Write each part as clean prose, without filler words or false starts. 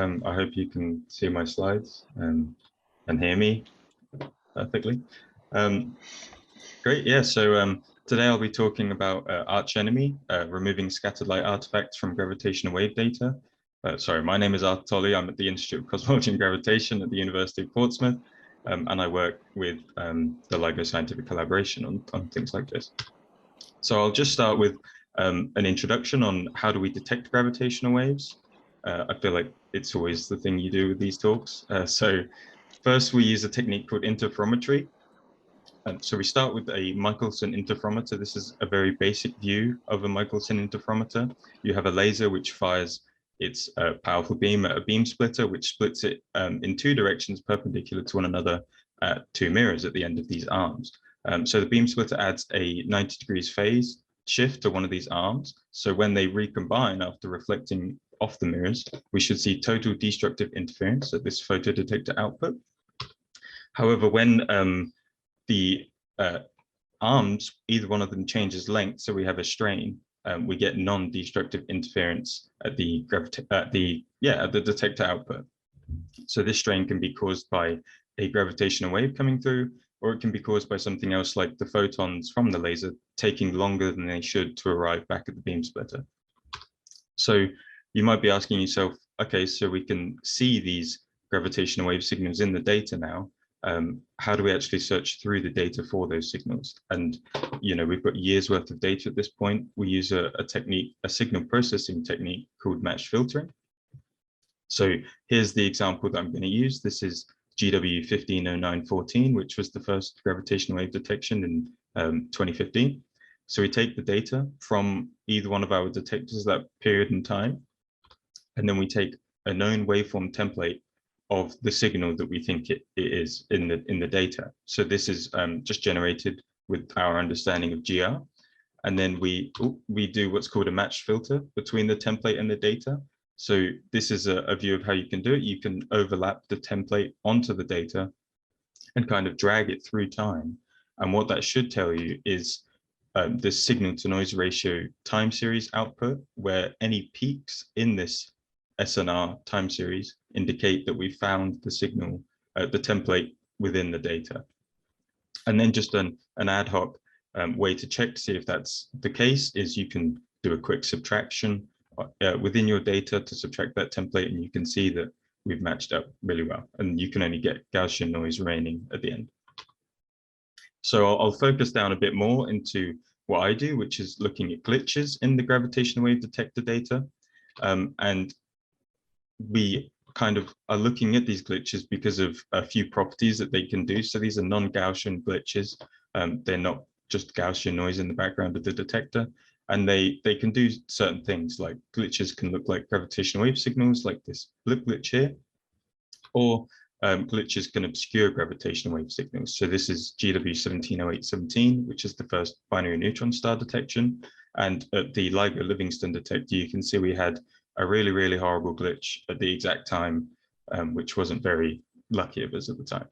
I hope you can see my slides and hear me perfectly. Great, yeah, so today I'll be talking about ArchEnemy, removing scattered light artifacts from gravitational wave data. Sorry, my name is Tolley. I'm at the Institute of Cosmology and Gravitation at the University of Portsmouth, and I work with the LIGO Scientific Collaboration on things like this. So I'll just start with an introduction on how do we detect gravitational waves. I feel like it's always the thing you do with these talks. So first we use a technique called interferometry. So we start with a Michelson interferometer. This is a very basic view of a Michelson interferometer. You have a laser which fires its powerful beam at a beam splitter, which splits it in two directions perpendicular to one another at two mirrors at the end of these arms. So the beam splitter adds a 90 degrees phase shift to one of these arms. So when they recombine after reflecting off the mirrors, we should see total destructive interference at this photodetector output. However, when the arms, either one of them changes length, so we have a strain, we get non-destructive interference at the detector output. So this strain can be caused by a gravitational wave coming through, or it can be caused by something else like the photons from the laser taking longer than they should to arrive back at the beam splitter. So you might be asking yourself, okay, so we can see these gravitational wave signals in the data now. How do we actually search through the data for those signals? And we've got years worth of data at this point. We use a technique, a signal processing technique called matched filtering. So here's the example that I'm going to use. This is GW 150914, which was the first gravitational wave detection in 2015. So we take the data from either one of our detectors that period in time, and then we take a known waveform template of the signal that we think it is in the data. So this is just generated with our understanding of GR. And then we do what's called a matched filter between the template and the data. So this is a view of how you can do it. You can overlap the template onto the data and kind of drag it through time. And what that should tell you is the signal to noise ratio time series output, where any peaks in this SNR time series indicate that we found the signal, the template within the data. And then just an ad hoc way to check to see if that's the case is you can do a quick subtraction within your data to subtract that template, and you can see that we've matched up really well, and you can only get Gaussian noise remaining at the end. So I'll focus down a bit more into what I do, which is looking at glitches in the gravitational wave detector data. And we kind of are looking at these glitches because of a few properties that they can do. So these are non-Gaussian glitches. They're not just Gaussian noise in the background of the detector. And they can do certain things, like glitches can look like gravitational wave signals, like this blip glitch here, or glitches can obscure gravitational wave signals. So this is GW 170817, which is the first binary neutron star detection. And at the LIGO Livingston detector, you can see we had a really, really horrible glitch at the exact time, which wasn't very lucky of us at the time.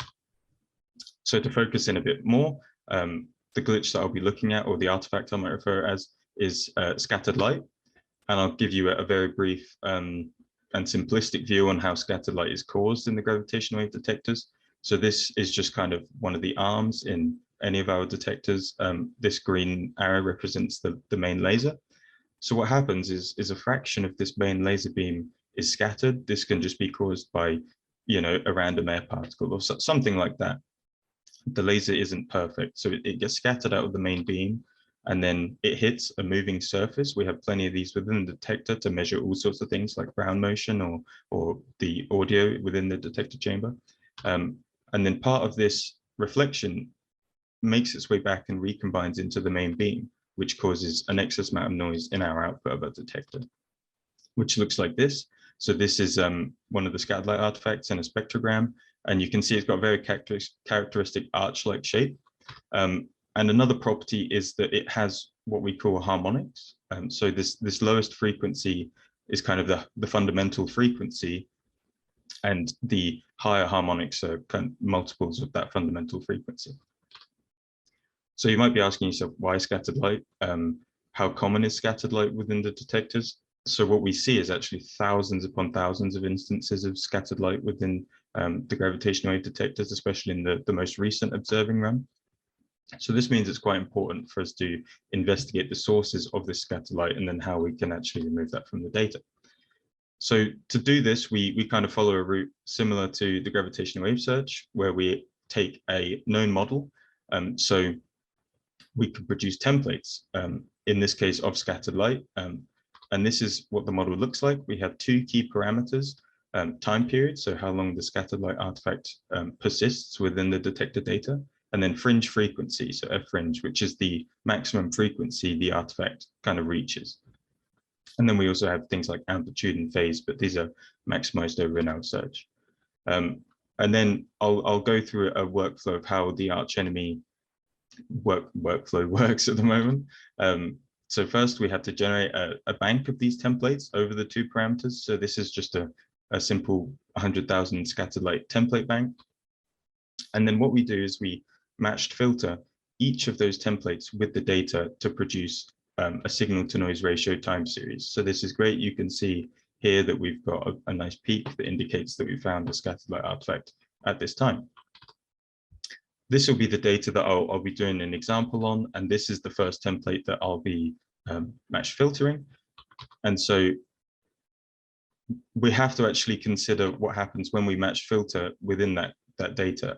So to focus in a bit more, the glitch that I'll be looking at, or the artifact I might refer as, is scattered light. And I'll give you a very brief and simplistic view on how scattered light is caused in the gravitational wave detectors. So this is just kind of one of the arms in any of our detectors. This green arrow represents the main laser. So what happens is a fraction of this main laser beam is scattered. This can just be caused by, a random air particle or something like that. The laser isn't perfect, so it gets scattered out of the main beam, and then it hits a moving surface. We have plenty of these within the detector to measure all sorts of things like ground motion or the audio within the detector chamber. And then part of this reflection makes its way back and recombines into the main beam, which causes an excess amount of noise in our output of a detector, which looks like this. So this is one of the scattered light artifacts in a spectrogram, and you can see it's got a very characteristic arch-like shape. And another property is that it has what we call harmonics. So this lowest frequency is kind of the fundamental frequency, and the higher harmonics are kind of multiples of that fundamental frequency. So you might be asking yourself, why scattered light? How common is scattered light within the detectors? So what we see is actually thousands upon thousands of instances of scattered light within the gravitational wave detectors, especially in the most recent observing run. So this means it's quite important for us to investigate the sources of this scattered light and then how we can actually remove that from the data. So to do this, we kind of follow a route similar to the gravitational wave search, where we take a known model. So we can produce templates, in this case of scattered light. And this is what the model looks like. We have two key parameters, time period, so how long the scattered light artifact persists within the detector data, and then fringe frequency, so F fringe, which is the maximum frequency the artifact kind of reaches. And then we also have things like amplitude and phase, but these are maximized over in our search. And then I'll go through a workflow of how the ArchEnemy workflow works at the moment. So first we have to generate a bank of these templates over the two parameters. So this is just a simple 100,000 scattered light template bank. And then what we do is we matched filter each of those templates with the data to produce a signal to noise ratio time series. So this is great. You can see here that we've got a nice peak that indicates that we found a scattered light artifact at this time. This will be the data that I'll be doing an example on, and this is the first template that I'll be match filtering. And so we have to actually consider what happens when we match filter within that data.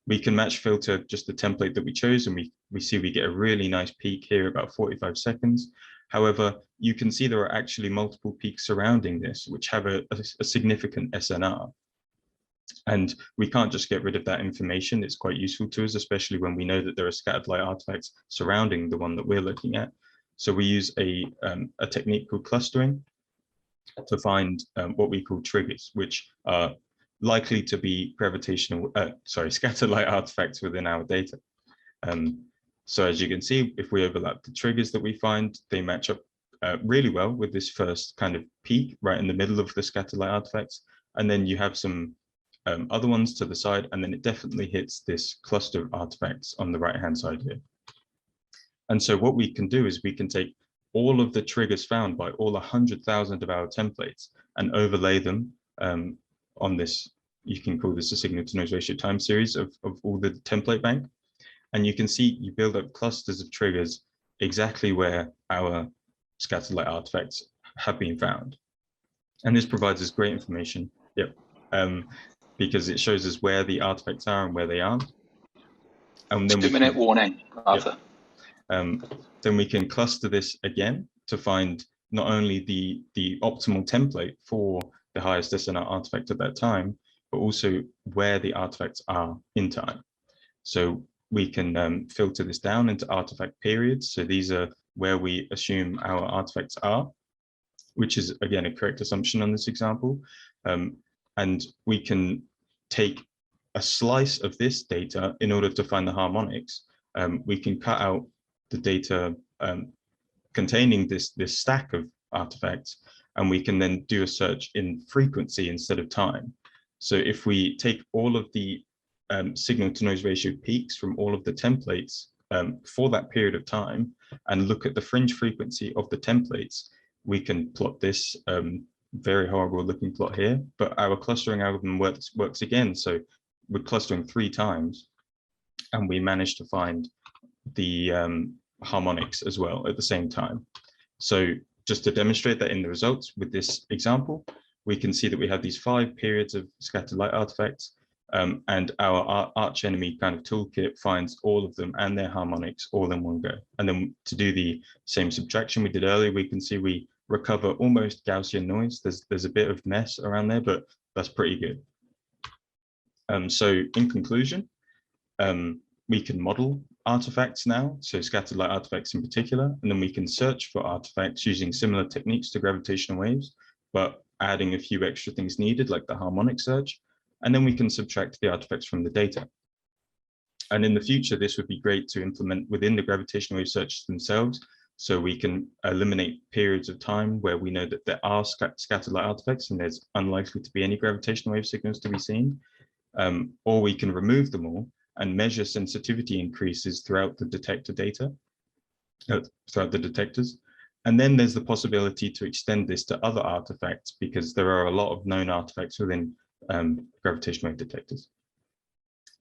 We can match filter just the template that we chose, and we see we get a really nice peak here, about 45 seconds. However, you can see there are actually multiple peaks surrounding this, which have a significant SNR. And we can't just get rid of that information. It's quite useful to us, especially when we know that there are scattered light artifacts surrounding the one that we're looking at. So we use a technique called clustering to find what we call triggers, which are likely to be scattered light artifacts within our data. So as you can see, if we overlap the triggers that we find, they match up really well with this first kind of peak right in the middle of the scattered light artifacts. And then you have some other ones to the side, and then it definitely hits this cluster of artifacts on the right-hand side here. And so what we can do is we can take all of the triggers found by all 100,000 of our templates and overlay them on this. You can call this a signal to noise ratio time series of all the template bank. And you can see you build up clusters of triggers exactly where our scattered light artifacts have been found. And this provides us great information. Yep. Because it shows us where the artifacts are and where they aren't. And then 2-minute warning, Arthur. Yep. Then we can cluster this again to find not only the optimal template for the highest SNR artifact at that time, but also where the artifacts are in time. So we can filter this down into artifact periods. So these are where we assume our artifacts are, which is, again, a correct assumption on this example. And we can take a slice of this data in order to find the harmonics. We can cut out the data containing this stack of artifacts, and we can then do a search in frequency instead of time. So if we take all of the signal to noise ratio peaks from all of the templates for that period of time and look at the fringe frequency of the templates, we can plot this very horrible looking plot here, but our clustering algorithm works again. So we're clustering 3 times and we managed to find the harmonics as well at the same time. So just to demonstrate that in the results with this example, we can see that we have these 5 periods of scattered light artifacts, and our ArchEnemy kind of toolkit finds all of them and their harmonics all in one go. And then to do the same subtraction we did earlier, we can see we recover almost Gaussian noise. There's a bit of mess around there, but that's pretty good. So in conclusion, we can model artifacts now, so scattered light artifacts in particular, and then we can search for artifacts using similar techniques to gravitational waves, but adding a few extra things needed, like the harmonic search, and then we can subtract the artifacts from the data. And in the future, this would be great to implement within the gravitational wave searches themselves, so we can eliminate periods of time where we know that there are scattered light artifacts and there's unlikely to be any gravitational wave signals to be seen, or we can remove them all and measure sensitivity increases throughout the detector data, throughout the detectors. And then there's the possibility to extend this to other artifacts, because there are a lot of known artifacts within gravitational wave detectors.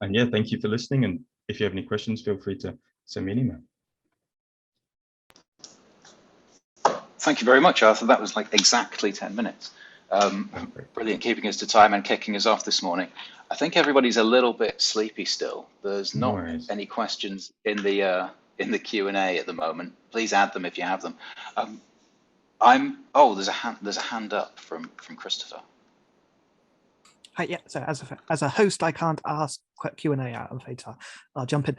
And yeah, thank you for listening. And if you have any questions, feel free to send me an email. Thank you very much, Arthur. That was like exactly 10 minutes. Brilliant, keeping us to time and kicking us off this morning. I think everybody's a little bit sleepy still. There's not any questions in the Q&A at the moment. Please add them if you have them. There's a hand up from Christopher. Hi, yeah. So as a host, I can't ask Q&A. I'm afraid, so I'll jump in.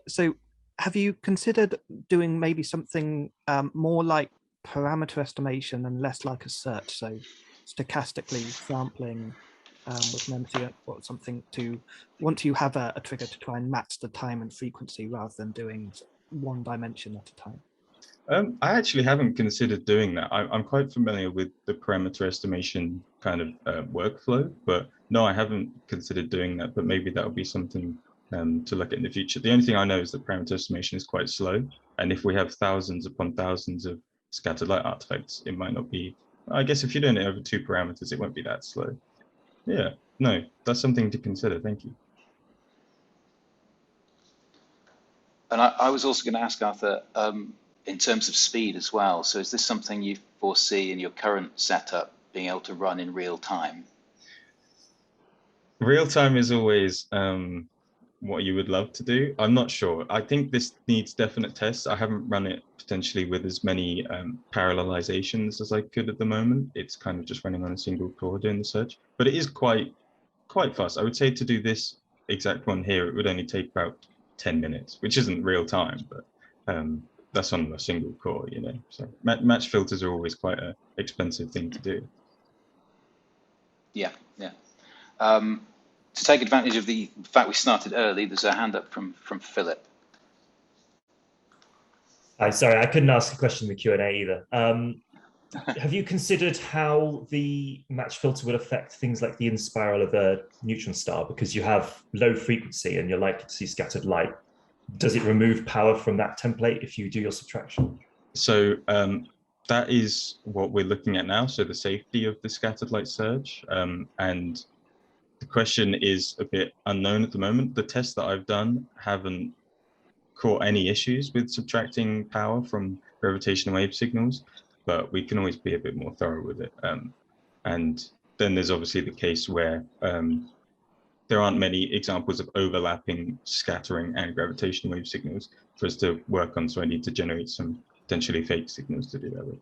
So have you considered doing maybe something more like parameter estimation and less like a search? So stochastically sampling with memory or something to, once you have a trigger, to try and match the time and frequency rather than doing one dimension at a time. I actually haven't considered doing that. I'm quite familiar with the parameter estimation kind of workflow, but no, I haven't considered doing that, but maybe that'll be something to look at in the future. The only thing I know is that parameter estimation is quite slow. And if we have thousands upon thousands of scattered light artifacts, it might not be, I guess if you're doing it over 2 parameters, it won't be that slow. Yeah, no, that's something to consider. Thank you. And I was also going to ask Arthur, in terms of speed as well. So is this something you foresee in your current setup being able to run in real time? Real time is always what you would love to do. I'm not sure. I think this needs definite tests. I haven't run it potentially with as many parallelizations as I could at the moment. It's kind of just running on a single core doing the search, but it is quite fast. I would say to do this exact one here, it would only take about 10 minutes, which isn't real time, but that's on a single core, you know. So match filters are always quite an expensive thing to do. Yeah. To take advantage of the fact we started early, there's a hand up from Philip. Hi, sorry, I couldn't ask a question in the Q&A either. Have you considered how the match filter would affect things like the in-spiral of a neutron star? Because you have low frequency and you're likely to see scattered light. Does it remove power from that template if you do your subtraction? So that is what we're looking at now. So the safety of the scattered light search. And the question is a bit unknown at the moment. The tests that I've done haven't caught any issues with subtracting power from gravitational wave signals, but we can always be a bit more thorough with it. And then there's obviously the case where there aren't many examples of overlapping scattering and gravitational wave signals for us to work on, so I need to generate some potentially fake signals to do that with.